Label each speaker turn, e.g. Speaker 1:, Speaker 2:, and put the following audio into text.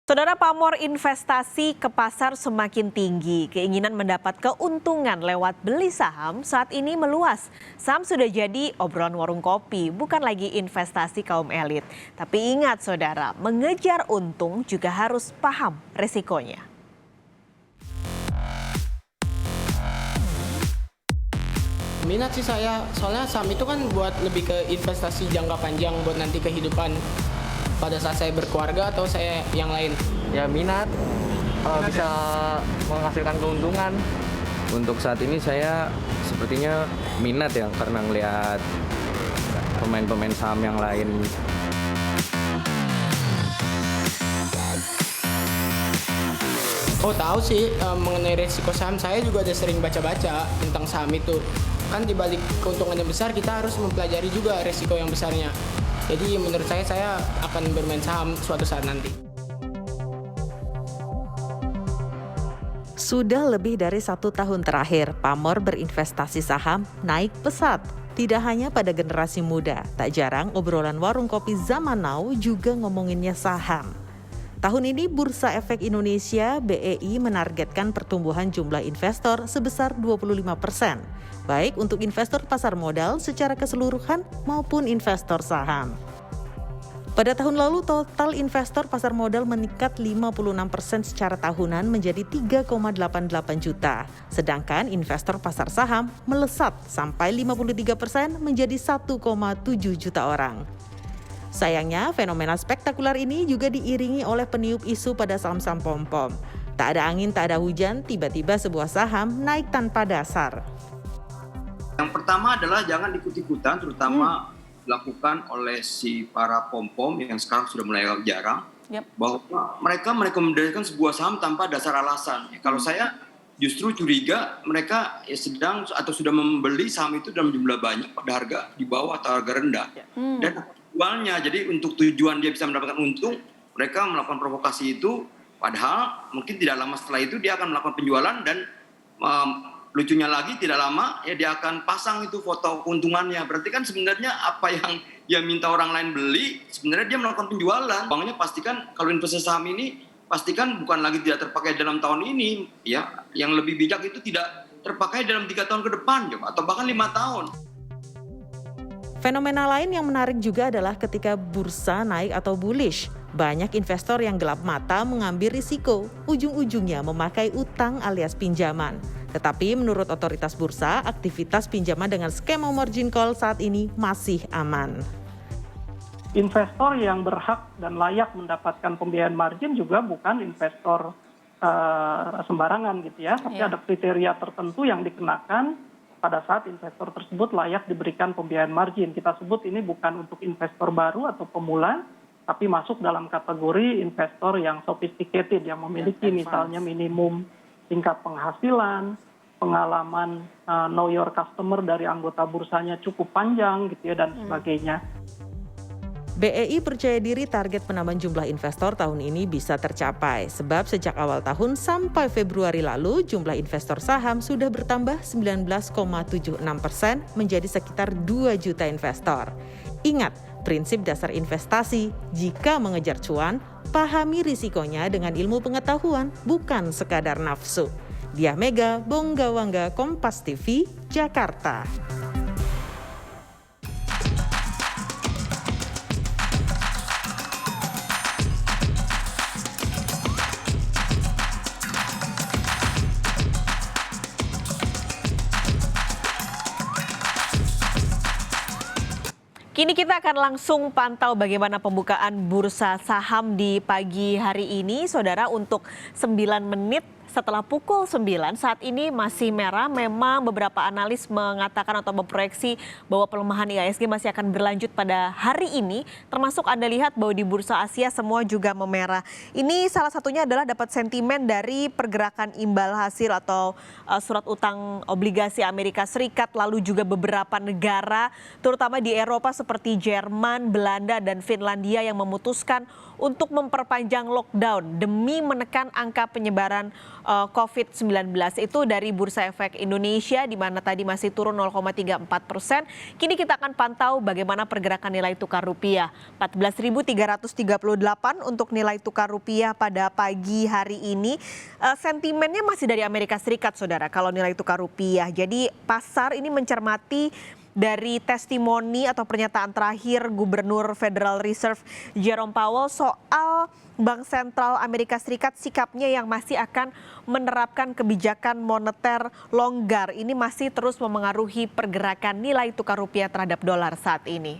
Speaker 1: Saudara, pamor investasi ke pasar semakin tinggi. Keinginan mendapat keuntungan lewat beli saham saat ini meluas. Saham sudah jadi obrolan warung kopi, bukan lagi investasi kaum elit. Tapi ingat saudara, mengejar untung juga harus paham resikonya.
Speaker 2: Minat sih saya, soalnya saham itu kan buat lebih ke investasi jangka panjang buat nanti kehidupan pada saat saya berkeluarga atau saya yang lain.
Speaker 3: Ya minat, kalau bisa menghasilkan keuntungan. Untuk saat ini saya sepertinya minat ya karena ngelihat pemain-pemain saham yang lain.
Speaker 2: Oh tahu sih mengenai resiko saham, saya juga ada sering baca-baca tentang saham itu. Kan dibalik keuntungan yang besar kita harus mempelajari juga resiko yang besarnya. Jadi menurut saya akan bermain saham suatu saat nanti.
Speaker 4: Sudah lebih dari 1 tahun terakhir, pamor berinvestasi saham naik pesat. Tidak hanya pada generasi muda, tak jarang obrolan warung kopi zaman now juga ngomonginnya saham. Tahun ini Bursa Efek Indonesia (BEI) menargetkan pertumbuhan jumlah investor sebesar 25%, baik untuk investor pasar modal secara keseluruhan maupun investor saham. Pada tahun lalu, total investor pasar modal meningkat 56% secara tahunan menjadi 3,88 juta. Sedangkan investor pasar saham melesat sampai 53% menjadi 1,7 juta orang. Sayangnya, fenomena spektakuler ini juga diiringi oleh peniup isu pada saham-saham pom-pom. Tak ada angin, tak ada hujan, tiba-tiba sebuah saham naik tanpa dasar.
Speaker 5: Yang pertama adalah jangan ikut-ikutan, terutama dilakukan oleh si para pom-pom yang sekarang sudah mulai jarang, bahwa mereka merekomendasikan sebuah saham tanpa dasar alasan. Kalau saya justru curiga mereka sedang atau sudah membeli saham itu dalam jumlah banyak pada harga di bawah atau harga rendah. Dan jualnya, jadi untuk tujuan dia bisa mendapatkan untung, mereka melakukan provokasi itu, padahal mungkin tidak lama setelah itu dia akan melakukan penjualan dan lucunya lagi tidak lama ya dia akan pasang itu foto keuntungannya. Berarti kan sebenarnya apa yang dia minta orang lain beli, sebenarnya dia melakukan penjualan. Uangnya pastikan kalau investasi saham ini pastikan bukan lagi tidak terpakai dalam tahun ini, ya. Yang lebih bijak itu tidak terpakai dalam 3 tahun ke depan, atau bahkan 5 tahun.
Speaker 4: Fenomena lain yang menarik juga adalah ketika bursa naik atau bullish. Banyak investor yang gelap mata mengambil risiko, ujung-ujungnya memakai utang alias pinjaman. Tetapi menurut otoritas bursa, aktivitas pinjaman dengan skema margin call saat ini masih aman.
Speaker 6: Investor yang berhak dan layak mendapatkan pembiayaan margin juga bukan investor sembarangan gitu ya, tapi ada kriteria tertentu yang dikenakan pada saat investor tersebut layak diberikan pembiayaan margin. Kita sebut ini bukan untuk investor baru atau pemula, tapi masuk dalam kategori investor yang sophisticated, yang memiliki misalnya minimum tingkat penghasilan, pengalaman know your customer dari anggota bursanya cukup panjang gitu ya, dan sebagainya.
Speaker 4: BEI percaya diri target penambahan jumlah investor tahun ini bisa tercapai, sebab sejak awal tahun sampai Februari lalu jumlah investor saham sudah bertambah 19,76% menjadi sekitar 2 juta investor. Ingat, prinsip dasar investasi, jika mengejar cuan, pahami risikonya dengan ilmu pengetahuan, bukan sekadar nafsu. Diah Mega, Bonggawangga, Kompas TV, Jakarta.
Speaker 1: Kini kita akan langsung pantau bagaimana pembukaan bursa saham di pagi hari ini. Saudara, untuk 9 menit setelah pukul 9 saat ini masih merah. Memang beberapa analis mengatakan atau memproyeksi bahwa pelemahan IHSG masih akan berlanjut pada hari ini. Termasuk Anda lihat bahwa di bursa Asia semua juga memerah. Ini salah satunya adalah dapat sentimen dari pergerakan imbal hasil atau surat utang obligasi Amerika Serikat. Lalu juga beberapa negara terutama di Eropa seperti Jerman, Belanda, dan Finlandia yang memutuskan untuk memperpanjang lockdown demi menekan angka penyebaran COVID-19 itu dari Bursa Efek Indonesia di mana tadi masih turun 0,34%. Kini kita akan pantau bagaimana pergerakan nilai tukar rupiah. 14.338 untuk nilai tukar rupiah pada pagi hari ini. Sentimennya masih dari Amerika Serikat, Saudara, kalau nilai tukar rupiah. Jadi pasar ini mencermati dari testimoni atau pernyataan terakhir Gubernur Federal Reserve Jerome Powell soal Bank Sentral Amerika Serikat sikapnya yang masih akan menerapkan kebijakan moneter longgar. Ini masih terus memengaruhi pergerakan nilai tukar rupiah terhadap dolar saat ini.